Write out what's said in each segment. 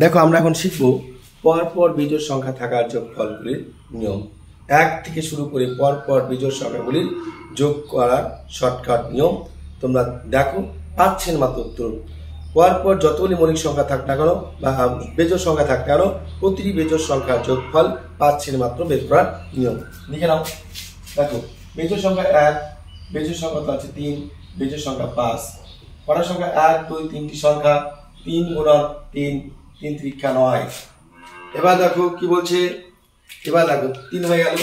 দেখো আমরা এখন শিখব পরপর বিজোড় সংখ্যা থাকার যোগফলগুলির নিয়ম। 1 থেকে শুরু করে পরপর বিজোড় সংখ্যাগুলির যোগ করার শর্টকাট নিয়ম। তোমরা দেখো পাচ্ছেন মাত্র উত্তর। পরপর যতগুলি মৌলিক সংখ্যা থাক না কেন বা বেজোড় সংখ্যা থাক না কেন প্রতিটি বেজোড় সংখ্যার যোগফল পাচ্ছেন মাত্র বের করার নিয়ম। লিখে নাও। দেখো বেজোড় সংখ্যা 1, বেজোড় সংখ্যা তো আছে 3, বেজোড় সংখ্যা 5। কটা সংখ্যা 1, 2, 3টি সংখ্যা, 3 গুণন 3, 3 ত্রিকা 9। এবার দেখো কি বলছে, এবার দেখো 3 হয়ে গেল।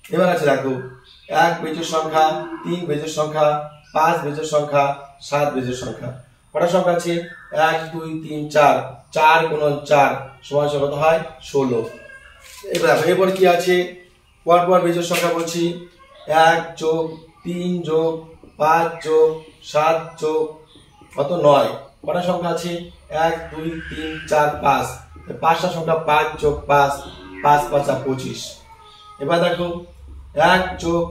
এবার আছে দেখো 1 বেজোড় সংখ্যা, 3 বেজোড় সংখ্যা, 5 বেজোড় সংখ্যা, 7 বেজোড় সংখ্যা। কটা সংখ্যা আছে 1, 2, 3, 4, 4 গুণন 4 সমান কত হয় 16। এবার কি আছে পরপর বেজোড় সংখ্যা বলছি 1 যোগ 3 যোগ 5 যোগ 7 যোগ কত 9। কটা সংখ্যা আছে 1, 2, 3, 4, 5। 5টা সংখ্যা 5 যোগ 5, 5 5 25। এবার দেখো 1 যোগ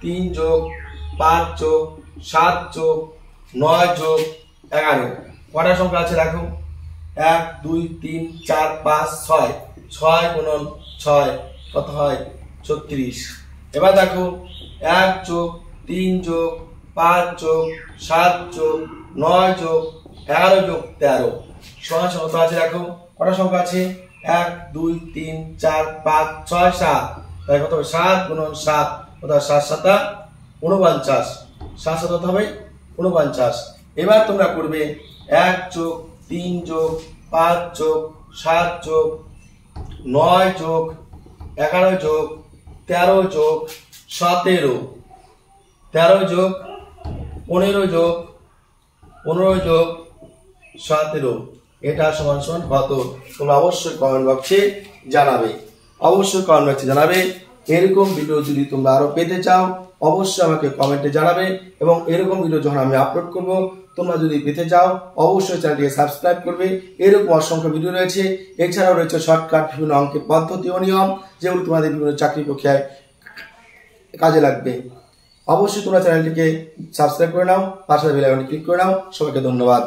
3 যোগ 5 যোগ 7 যোগ 9 যোগ 11। কটা সংখ্যা আছে দেখো 1, 2, 3, 4, 5, 6। 6 গুণন 6 কত হয় 36। এবার দেখো 1 যোগ 3 যোগ 5 যোগ 7 যোগ 9 যোগ 11 যোগ 13 সমান কত আছে দেখো। কটা সংখ্যা আছে 1, 2, 3, 4, 5, 6, 7। তাই কত হবে 7 গুণন 7 কত 7 7 49। 7 7 কত হবে 49। এবার তোমরা করবে 1 যোগ 3 যোগ 5 যোগ 7 যোগ 9 যোগ 11 যোগ 13 যোগ 17, 13 যোগ 15 যোগ 15 যোগ 17। এটা সমান সমান কত? তোমরা অবশ্যই কমেন্ট বক্সে জানাবে। অবশ্যই কমেন্ট বক্সে জানাবে। এরকম ভিডিও যদি তোমরা আরো পেতে চাও অবশ্যই আমাকে কমেন্টে জানাবে, এবং এরকম ভিডিও যখন আমি আপলোড করব তোমরা যদি পেতে চাও অবশ্যই চ্যানেলটিকে সাবস্ক্রাইব করবে। এরকম অসংখ্য ভিডিও রয়েছে। এছাড়াও রয়েছে শর্টকাট বিভিন্ন অঙ্কের পদ্ধতি ও নিয়ম, যেগুলো তোমাদের বিভিন্ন চাকরি প্রক্রিয়ায় কাজে লাগবে। অবশ্যই তোমরা চ্যানেলটিকে সাবস্ক্রাইব করে নাও, পাশে বেল আইকনে ক্লিক করে নাও। সবাইকে ধন্যবাদ।